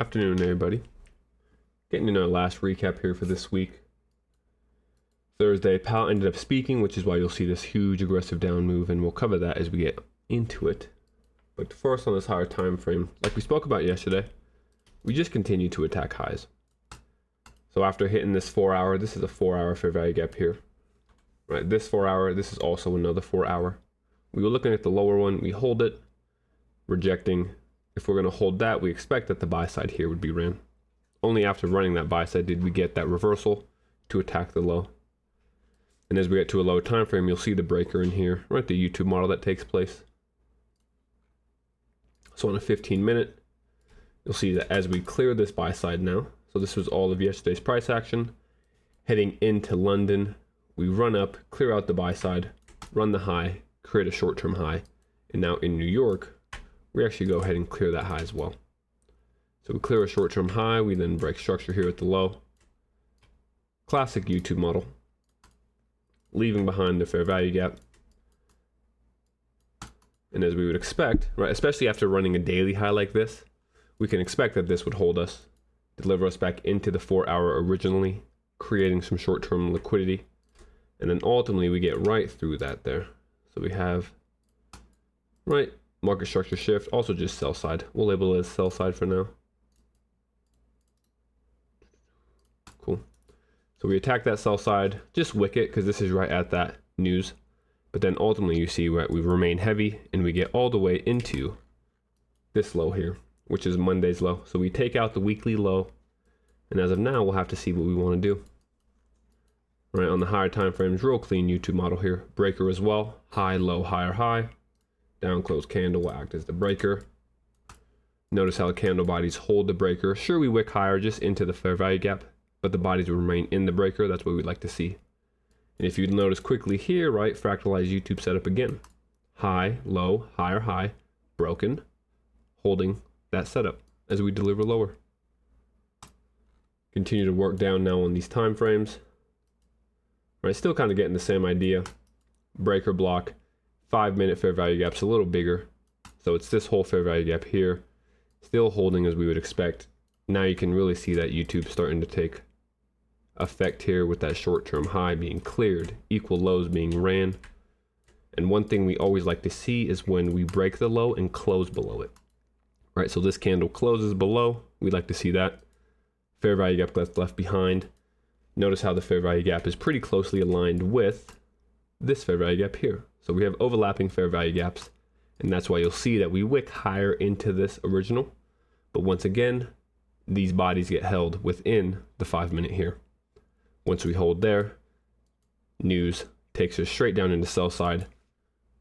Afternoon, everybody. Getting into our last recap here for this week. Thursday, Powell ended up speaking, which is why you'll see this huge aggressive down move, and we'll cover that as we get into it. But first, on this higher time frame, like we spoke about yesterday, we just continue to attack highs. So after hitting this 4 hour, this is a 4 hour fair value gap here. Right, this 4 hour, this is also another 4 hour. We were looking at the lower one, we hold it, rejecting. If we're going to hold that, we expect that the buy side here would be ran. Only after running that buy side did we get that reversal to attack the low. And as we get to a low time frame, you'll see the breaker in here, right? The YouTube model that takes place. So on a 15-minute, you'll see that as we clear this buy side now, so this was all of yesterday's price action, heading into London, we run up, clear out the buy side, run the high, create a short-term high, and now in New York, we actually go ahead and clear that high as well. So we clear a short-term high, we then break structure here at the low. Classic YouTube model. Leaving behind the fair value gap. And as we would expect, right, especially after running a daily high like this, we can expect that this would hold us, deliver us back into the 4 hour originally, creating some short-term liquidity. And then ultimately we get right through that there. So we have, right, market structure shift, also just sell side. We'll label it as sell side for now. Cool. So we attack that sell side, just wick it because this is right at that news. But then ultimately you see we remain heavy and we get all the way into this low here, which is Monday's low. So we take out the weekly low, and as of now, we'll have to see what we want to do. Right, on the higher time frames, real clean YouTube model here. Breaker as well, high, low, higher, high. Down close candle will act as the breaker. Notice how the candle bodies hold the breaker. Sure, we wick higher just into the fair value gap, but the bodies will remain in the breaker. That's what we'd like to see. And if you notice quickly here, right, fractalized YouTube setup again. High, low, higher, high, broken, holding that setup as we deliver lower. Continue to work down now on these time frames. Right, still kind of getting the same idea. Breaker block. 5-minute fair value gap's a little bigger. So it's this whole fair value gap here. Still holding as we would expect. Now you can really see that YouTube starting to take effect here with that short-term high being cleared, equal lows being ran. And one thing we always like to see is when we break the low and close below it. Right, so this candle closes below. We'd like to see that fair value gap that's left behind. Notice how the fair value gap is pretty closely aligned with this fair value gap here. So we have overlapping fair value gaps, and that's why you'll see that we wick higher into this original. But once again, these bodies get held within the 5-minute here. Once we hold there, news takes us straight down into sell side.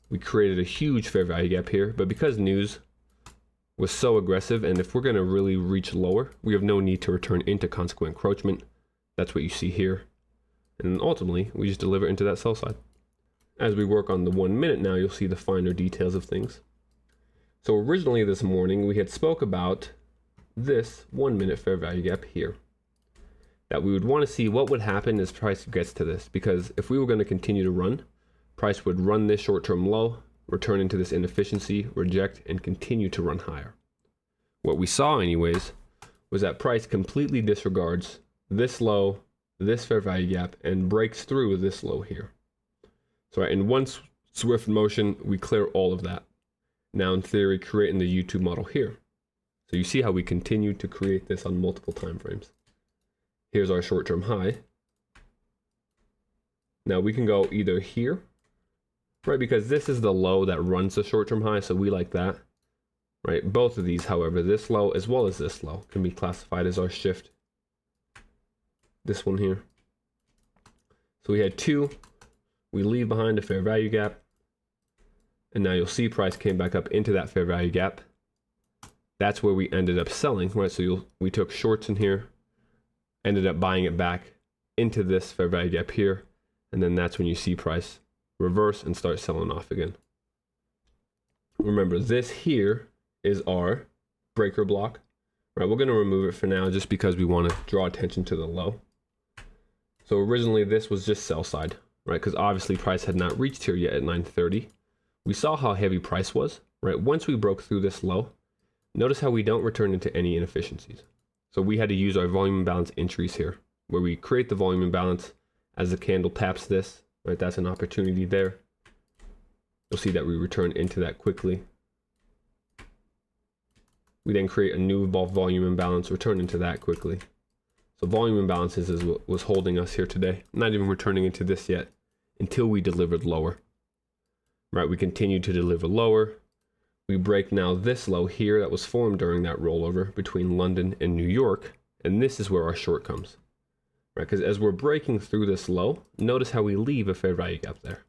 We created a huge fair value gap here, but because news was so aggressive, and if we're going to really reach lower, we have no need to return into consequent encroachment. That's what you see here. And then ultimately, we just deliver into that sell side. As we work on the 1 minute now, you'll see the finer details of things. So originally this morning, we had spoke about this 1 minute fair value gap here. That we would want to see what would happen as price gets to this. Because if we were going to continue to run, price would run this short-term low, return into this inefficiency, reject, and continue to run higher. What we saw anyways, was that price completely disregards this low, this fair value gap, and breaks through this low here. So in one swift motion, we clear all of that. Now in theory, creating the YouTube model here. So you see how we continue to create this on multiple time frames. Here's our short-term high. Now we can go either here, right? Because this is the low that runs the short-term high, so we like that, right? Both of these, however, this low as well as this low can be classified as our shift. This one here. So we had two. We leave behind a fair value gap, and now you'll see price came back up into that fair value gap. That's where we ended up selling, right? So we took shorts in here, ended up buying it back into this fair value gap here, and then that's when you see price reverse and start selling off again. Remember, this here is our breaker block, right? We're going to remove it for now just because we want to draw attention to the low. So originally this was just sell side, right? Because obviously price had not reached here yet at 9:30. We saw how heavy price was, right? Once we broke through this low, Notice how we don't return into any inefficiencies. So we had to use our volume imbalance entries here, where we create the volume imbalance as the candle taps this, right? That's an opportunity there. You'll see that we return into that quickly. We then create a new volume imbalance, return into that quickly. So volume imbalances is what was holding us here today. Not even returning into this yet until we delivered lower. Right, we continue to deliver lower. We break now this low here that was formed during that rollover between London and New York. And this is where our short comes. Right, because as we're breaking through this low, notice how we leave a fair value gap there.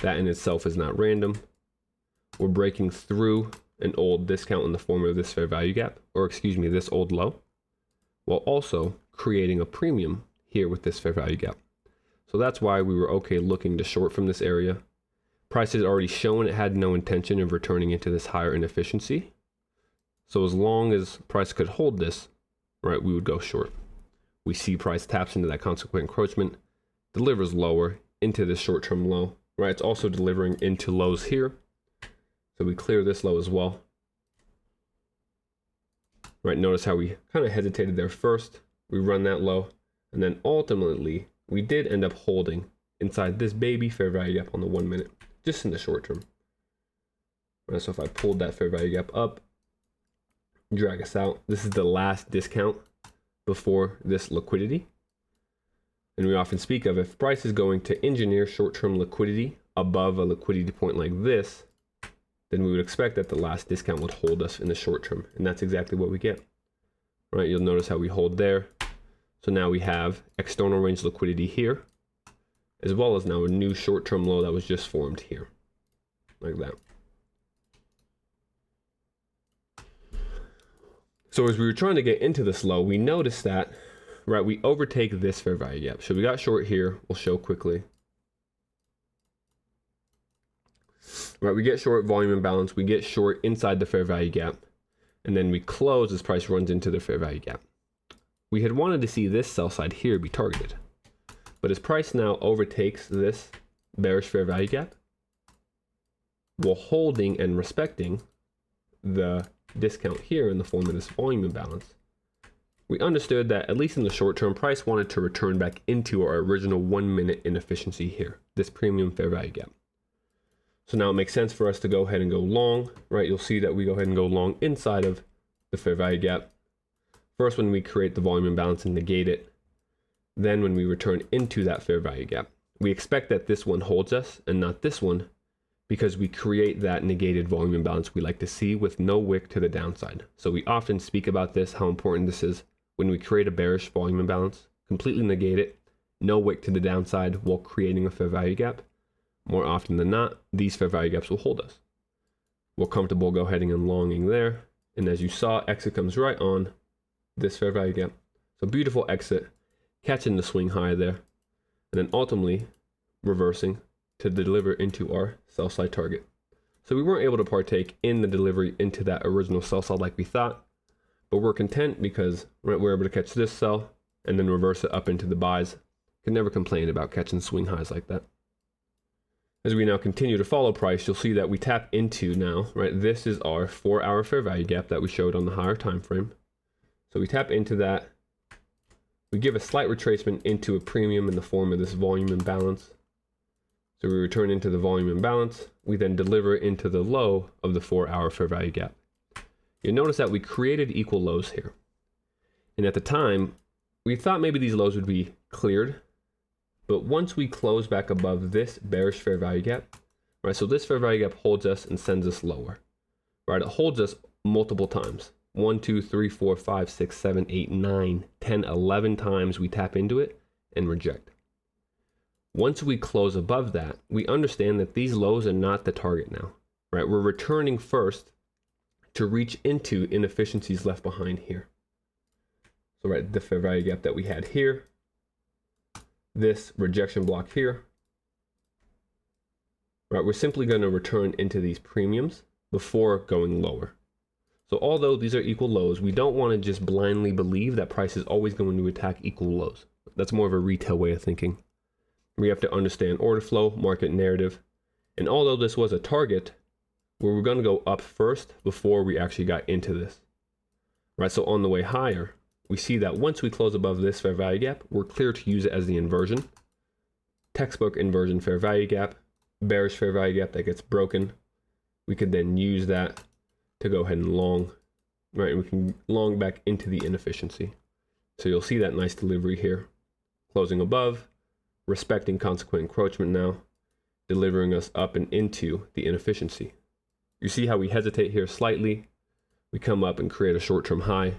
That in itself is not random. We're breaking through an old discount in the form of this fair value gap, or excuse me, this old low, while also creating a premium here with this fair value gap. So that's why we were okay looking to short from this area. Price had already shown it had no intention of returning into this higher inefficiency. So as long as price could hold this, right, we would go short. We see price taps into that consequent encroachment, delivers lower into this short-term low, right? It's also delivering into lows here. So we clear this low as well. Right, notice how we kind of hesitated there first. We run that low, and then ultimately we did end up holding inside this baby fair value gap on the 1 minute, just in the short term. Right, so if I pulled that fair value gap up, drag us out, this is the last discount before this liquidity. And we often speak of if price is going to engineer short-term liquidity above a liquidity point like this, then we would expect that the last discount would hold us in the short term. And that's exactly what we get. Right, you'll notice how we hold there. So now we have external range liquidity here, as well as now a new short-term low that was just formed here, like that. So as we were trying to get into this low, we noticed that, right, we overtake this fair value gap. So we got short here, we'll show quickly. Right, we get short volume imbalance, we get short inside the fair value gap, and then we close as price runs into the fair value gap. We had wanted to see this sell side here be targeted, but as price now overtakes this bearish fair value gap, while holding and respecting the discount here in the form of this volume imbalance, we understood that at least in the short term, price wanted to return back into our original 1 minute inefficiency here, this premium fair value gap. So now it makes sense for us to go ahead and go long, right? You'll see that we go ahead and go long inside of the fair value gap. First, when we create the volume imbalance and negate it, then when we return into that fair value gap. We expect that this one holds us and not this one because we create that negated volume imbalance we like to see with no wick to the downside. So we often speak about this, how important this is when we create a bearish volume imbalance, completely negate it, no wick to the downside while creating a fair value gap. More often than not, these fair value gaps will hold us. We're comfortable go heading and longing there. And as you saw, exit comes right on this fair value gap. So beautiful exit, catching the swing high there, and then ultimately reversing to deliver into our sell side target. So we weren't able to partake in the delivery into that original sell side like we thought, but we're content because we're able to catch this sell and then reverse it up into the buys. Can never complain about catching swing highs like that. As we now continue to follow price, you'll see that we tap into now, right? This is our 4-hour fair value gap that we showed on the higher time frame. So we tap into that. We give a slight retracement into a premium in the form of this volume imbalance. So we return into the volume imbalance. We then deliver into the low of the 4-hour fair value gap. You'll notice that we created equal lows here. And at the time, we thought maybe these lows would be cleared. But once we close back above this bearish fair value gap, right? So this fair value gap holds us and sends us lower, right? It holds us multiple times. 1, 2, 3, 4, 5, 6, 7, 8, 9, 10, 11 times we tap into it and reject. Once we close above that, we understand that these lows are not the target now, right? We're returning first to reach into inefficiencies left behind here. So right, the fair value gap that we had here, this rejection block here, right? We're simply going to return into these premiums before going lower. So although these are equal lows, we don't want to just blindly believe that price is always going to attack equal lows. That's more of a retail way of thinking. We have to understand order flow, market narrative. And although this was a target, where we're going to go up first before we actually got into this. Right, so on the way higher, we see that once we close above this fair value gap, we're clear to use it as the inversion. Textbook inversion fair value gap, bearish fair value gap that gets broken. We could then use that to go ahead and long, right? We can long back into the inefficiency. So you'll see that nice delivery here. Closing above, respecting consequent encroachment now, delivering us up and into the inefficiency. You see how we hesitate here slightly. We come up and create a short-term high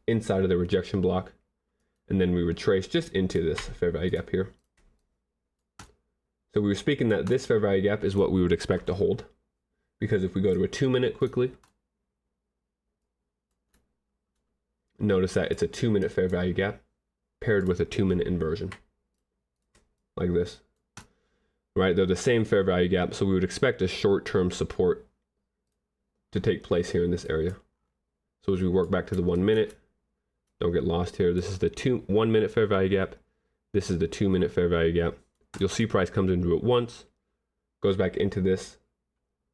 inside of the rejection block, and then we retrace just into this fair value gap here. So we were speaking that this fair value gap is what we would expect to hold, because if we go to a 2-minute quickly, notice that it's a 2-minute fair value gap paired with a 2-minute inversion, like this, right? They're the same fair value gap, so we would expect a short-term support to take place here in this area. So as we work back to the 1 minute, don't get lost here. This is the 1 minute fair value gap. This is the 2-minute fair value gap. You'll see price comes into it once, goes back into this,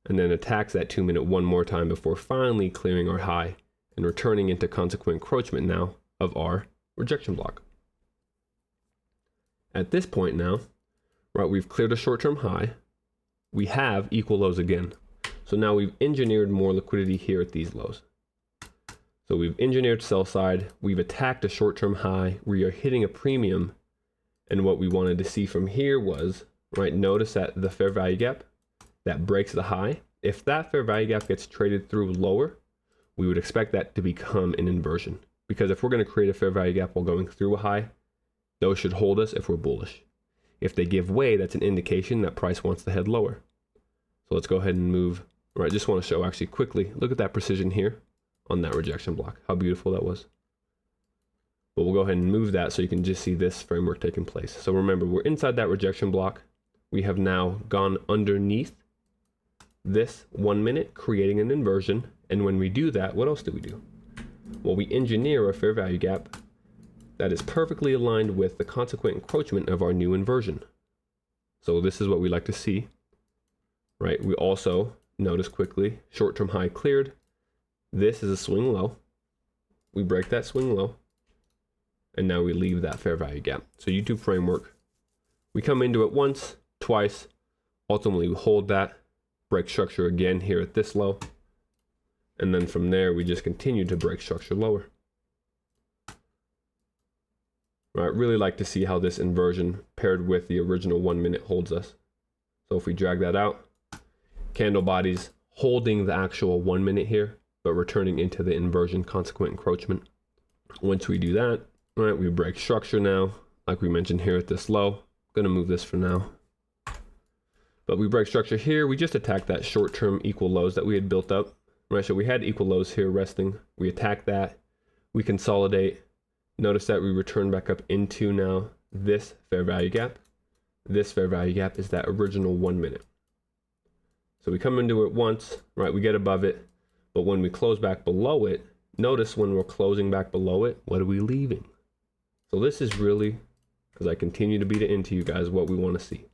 and then attacks that 2-minute one more time before finally clearing our high and returning into consequent encroachment now of our rejection block. At this point now, right, we've cleared a short-term high. We have equal lows again. So now we've engineered more liquidity here at these lows. So we've engineered sell side, we've attacked a short-term high, we are hitting a premium, and what we wanted to see from here was, right, notice that the fair value gap that breaks the high, if that fair value gap gets traded through lower, we would expect that to become an inversion. Because if we're going to create a fair value gap while going through a high, those should hold us if we're bullish. If they give way, that's an indication that price wants to head lower. So let's go ahead and move. Right, just want to show actually quickly, look at that precision here on that rejection block, how beautiful that was. But we'll go ahead and move that so you can just see this framework taking place. So remember, we're inside that rejection block. We have now gone underneath this 1 minute, creating an inversion. And when we do that, what else do we do? Well, we engineer a fair value gap that is perfectly aligned with the consequent encroachment of our new inversion. So this is what we like to see, right? We also notice quickly, short-term high cleared. This is a swing low. We break that swing low, and now we leave that fair value gap. So YouTube framework, we come into it once, twice, ultimately we hold that, break structure again here at this low, and then from there we just continue to break structure lower. Right, really like to see how this inversion paired with the original 1 minute holds us. So if we drag that out, candle bodies holding the actual 1 minute here, but returning into the inversion consequent encroachment. Once we do that, right, we break structure now, like we mentioned here at this low. I'm gonna move this for now. But we break structure here, we just attack that short-term equal lows that we had built up. Right, so we had equal lows here resting. We attack that, we consolidate. Notice that we return back up into now this fair value gap. This fair value gap is that original 1 minute. So we come into it once, right, we get above it, but when we close back below it, notice when we're closing back below it, what are we leaving? So this is really, as I continue to beat it into you guys, what we want to see.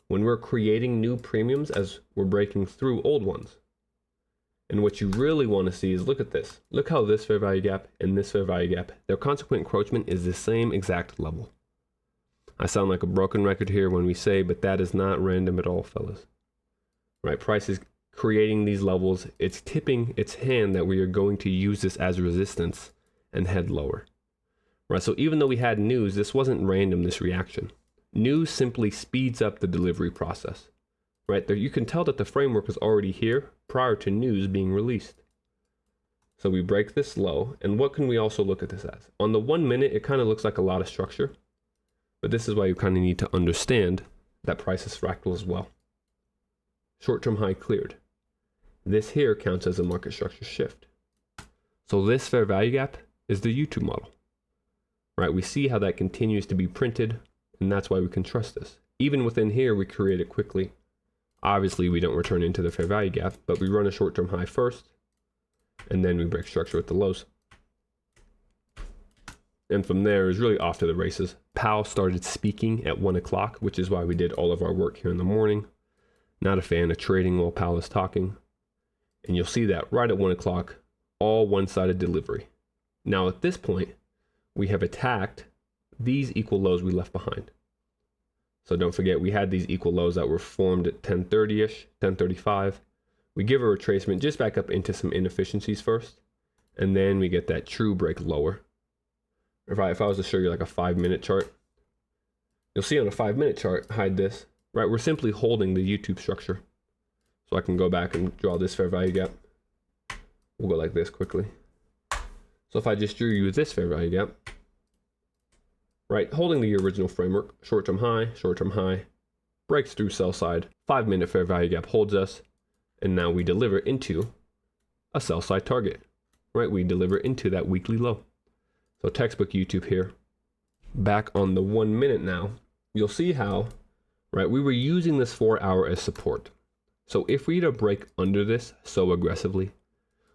When we're creating new premiums as we're breaking through old ones. And what you really want to see is, look at this. Look how this fair value gap and this fair value gap, their consequent encroachment is the same exact level. I sound like a broken record here when we say, but that is not random at all, fellas. Right, price is creating these levels. It's tipping its hand that we are going to use this as resistance and head lower. Right, so even though we had news, this wasn't random, this reaction. News simply speeds up the delivery process. Right, there you can tell that the framework is already here prior to news being released. So we break this low, and what can we also look at this as? On the 1 minute, it kind of looks like a lot of structure, but this is why you kind of need to understand that price is fractal as well. Short-term high cleared. This here counts as a market structure shift. So this fair value gap is the YouTube model. Right, we see how that continues to be printed, and that's why we can trust this. Even within here, we create it quickly. Obviously, we don't return into the fair value gap, but we run a short-term high first, and then we break structure with the lows. And from there, it was really off to the races. Powell started speaking at 1 o'clock, which is why we did all of our work here in the morning. Not a fan of trading while Powell is talking. And you'll see that right at 1 o'clock, all one-sided delivery. Now at this point, we have attacked these equal lows we left behind. So don't forget, we had these equal lows that were formed at 10:30-ish, 10:35. We give a retracement just back up into some inefficiencies first, and then we get that true break lower. If I was to show you like a 5-minute chart, you'll see on a 5-minute chart, hide this, right? We're simply holding the YouTube structure. So I can go back and draw this fair value gap. We'll go like this quickly. So if I just drew you this fair value gap, right, holding the original framework, short-term high, breaks through sell side, 5-minute fair value gap holds us, and now we deliver into a sell side target, right? We deliver into that weekly low. So textbook YouTube here. Back on the 1 minute now, you'll see how, right, we were using this 4-hour as support. So if we were to break under this so aggressively,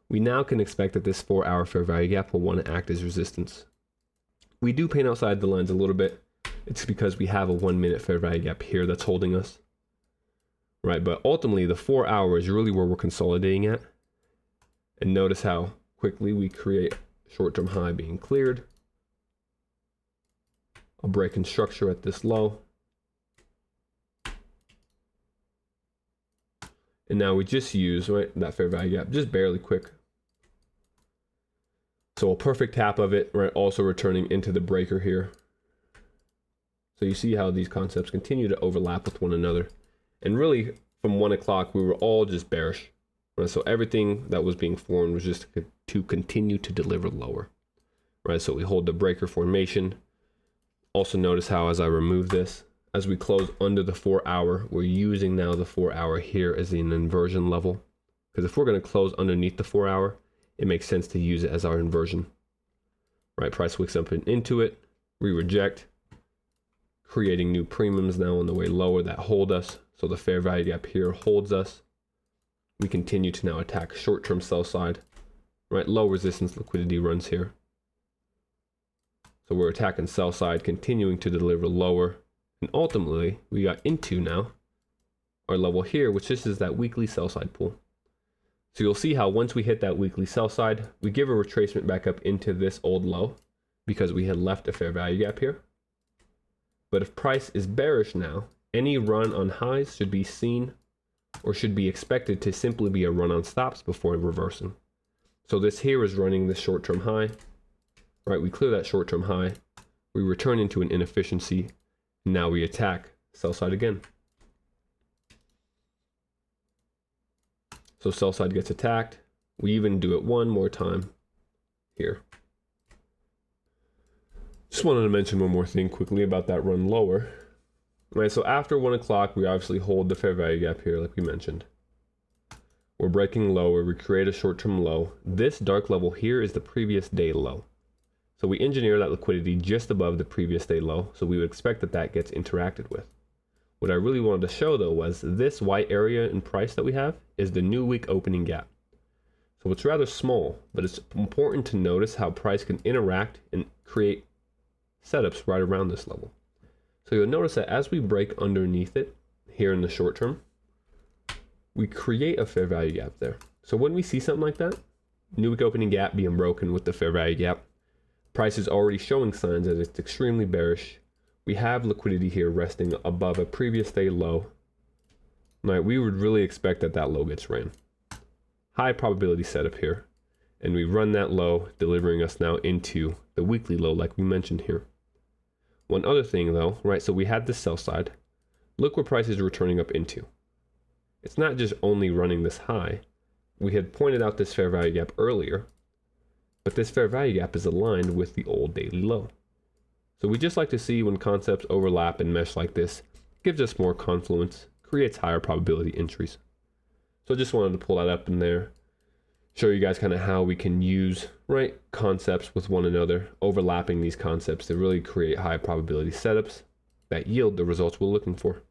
we now can expect that this 4-hour fair value gap will want to act as resistance. We do paint outside the lines a little bit. It's because we have a 1 minute fair value gap here that's holding us, right? But ultimately the 4 hours is really where we're consolidating at. And notice how quickly we create short-term high being cleared. A break in structure at this low. And now we just use, right, that fair value gap, just barely quick. So a perfect tap of it, right, also returning into the breaker here. So you see how these concepts continue to overlap with one another. And really, from 1 o'clock, we were all just bearish. Right? So everything that was being formed was just to continue to deliver lower. Right? So we hold the breaker formation. Also notice how as I remove this, as we close under the 4-hour, we're using now the 4-hour here as an inversion level. Because if we're going to close underneath the 4-hour, it makes sense to use it as our inversion. Right, price wicks up and into it, we reject, creating new premiums now on the way lower that hold us. So the fair value gap here holds us. We continue to now attack short-term sell side. Right, low resistance liquidity runs here. So we're attacking sell side, continuing to deliver lower. And ultimately, we got into now our level here, which this is that weekly sell side pool. So you'll see how once we hit that weekly sell side, we give a retracement back up into this old low because we had left a fair value gap here. But if price is bearish now, any run on highs should be seen or should be expected to simply be a run on stops before reversing. So this here is running the short-term high, right? We clear that short-term high, we return into an inefficiency. Now we attack sell side again. So sell side gets attacked. We even do it one more time here. Just wanted to mention one more thing quickly about that run lower. Right, so after 1 o'clock, we obviously hold the fair value gap here, like we mentioned. We're breaking lower, we create a short-term low. This dark level here is the previous day low. So we engineer that liquidity just above the previous day low, so we would expect that that gets interacted with. What I really wanted to show though was this white area in price that we have is the new week opening gap. So it's rather small, but it's important to notice how price can interact and create setups right around this level. So you'll notice that as we break underneath it here in the short term, we create a fair value gap there. So when we see something like that, new week opening gap being broken with the fair value gap, price is already showing signs that it's extremely bearish. We have liquidity here resting above a previous day low. Right, we would really expect that that low gets ran. High probability setup here. And we run that low, delivering us now into the weekly low like we mentioned here. One other thing though, right, so we had this sell side. Look where price is returning up into. It's not just only running this high. We had pointed out this fair value gap earlier, but this fair value gap is aligned with the old daily low. So we just like to see when concepts overlap and mesh like this, gives us more confluence, creates higher probability entries. So I just wanted to pull that up in there, show you guys kind of how we can use, right, concepts with one another, overlapping these concepts to really create high probability setups that yield the results we're looking for.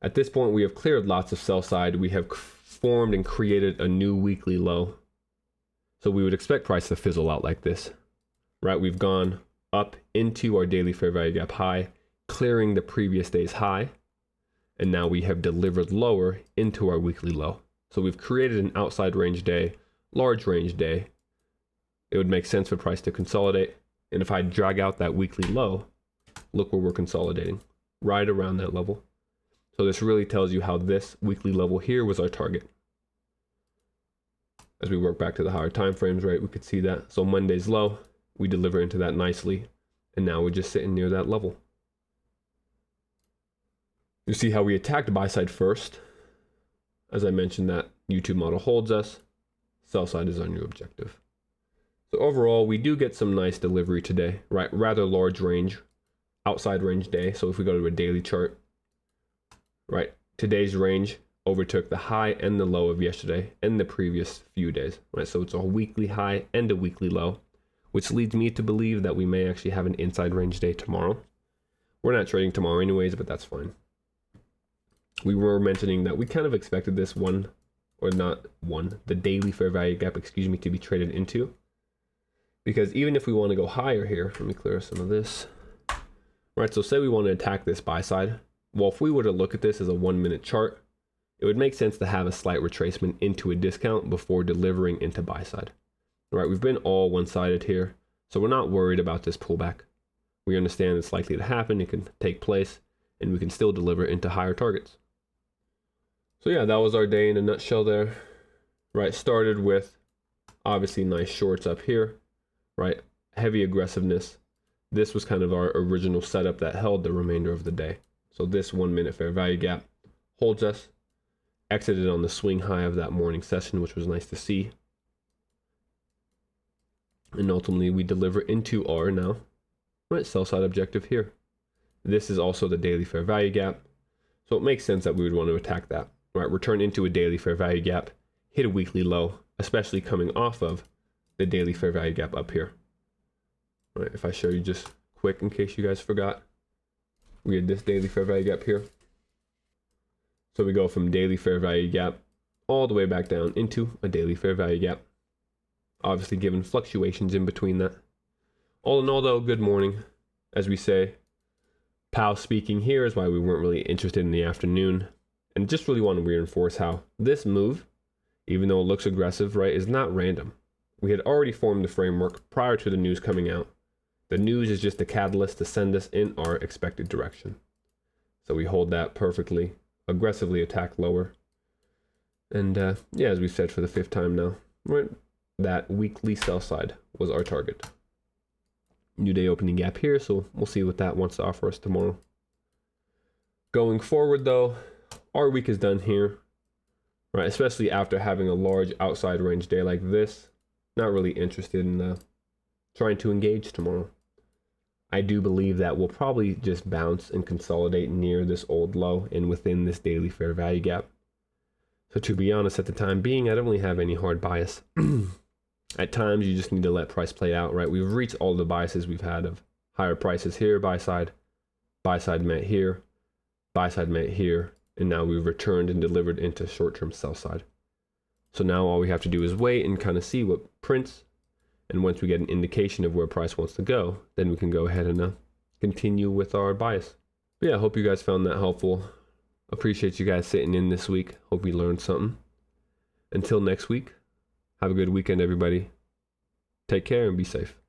At this point, we have cleared lots of sell side. We have formed and created a new weekly low. So we would expect price to fizzle out like this, right? We've gone up into our daily fair value gap high, clearing the previous day's high. and now we have delivered lower into our weekly low. So we've created an outside range day, large range day. It would make sense for price to consolidate. And if I drag out that weekly low, look where we're consolidating, right around that level. So this really tells you how this weekly level here was our target. As we work back to the higher time frames, right, we could see that. So Monday's low, we deliver into that nicely, and now we're just sitting near that level. You see how we attacked buy side first. As I mentioned, that YouTube model holds us. Sell side is our new objective. So overall, we do get some nice delivery today, right? Rather large range, outside range day. So if we go to a daily chart, right, today's range overtook the high and the low of yesterday and the previous few days, right? So it's a weekly high and a weekly low, which leads me to believe that we may actually have an inside range day tomorrow. We're not trading tomorrow anyways, but that's fine. We were mentioning that we kind of expected this the daily fair value gap, to be traded into. Because even if we want to go higher here, let me clear some of this. Right, so say we want to attack this buy side. Well, if we were to look at this as a 1 minute chart, it would make sense to have a slight retracement into a discount before delivering into buy side. Right, we've been all one-sided here, so we're not worried about this pullback. We understand it's likely to happen, it can take place, and we can still deliver into higher targets. So yeah, that was our day in a nutshell there. Right, started with obviously nice shorts up here, right? Heavy aggressiveness. This was kind of our original setup that held the remainder of the day. So this 1 minute fair value gap holds us. Exited on the swing high of that morning session, which was nice to see. And ultimately we deliver into our now, right, sell side objective here. This is also the daily fair value gap. So it makes sense that we would want to attack that. Right, return into a daily fair value gap, hit a weekly low, especially coming off of the daily fair value gap up here. Right, if I show you just quick in case you guys forgot, we had this daily fair value gap here. So we go from daily fair value gap all the way back down into a daily fair value gap. Obviously given fluctuations in between that. All in all though, good morning. As we say, Powell speaking here is why we weren't really interested in the afternoon. And just really want to reinforce how this move, even though it looks aggressive, right, is not random. We had already formed the framework prior to the news coming out. The news is just a catalyst to send us in our expected direction. So we hold that perfectly, aggressively attack lower. And yeah, as we've said for the 5th time now, right, that weekly sell side was our target. New day opening gap here, so we'll see what that wants to offer us tomorrow. Going forward though, our week is done here, right? Especially after having a large outside range day like this. Not really interested in trying to engage tomorrow. I do believe that we'll probably just bounce and consolidate near this old low and within this daily fair value gap. So to be honest, at the time being, I don't really have any hard bias. At times, you just need to let price play out, right? We've reached all the biases we've had of higher prices here, buy side met here, buy side met here. And now we've returned and delivered into short-term sell side. So now all we have to do is wait and kind of see what prints. And once we get an indication of where price wants to go, then we can go ahead and continue with our bias. But yeah, I hope you guys found that helpful. Appreciate you guys sitting in this week. Hope you learned something. Until next week, have a good weekend, everybody. Take care and be safe.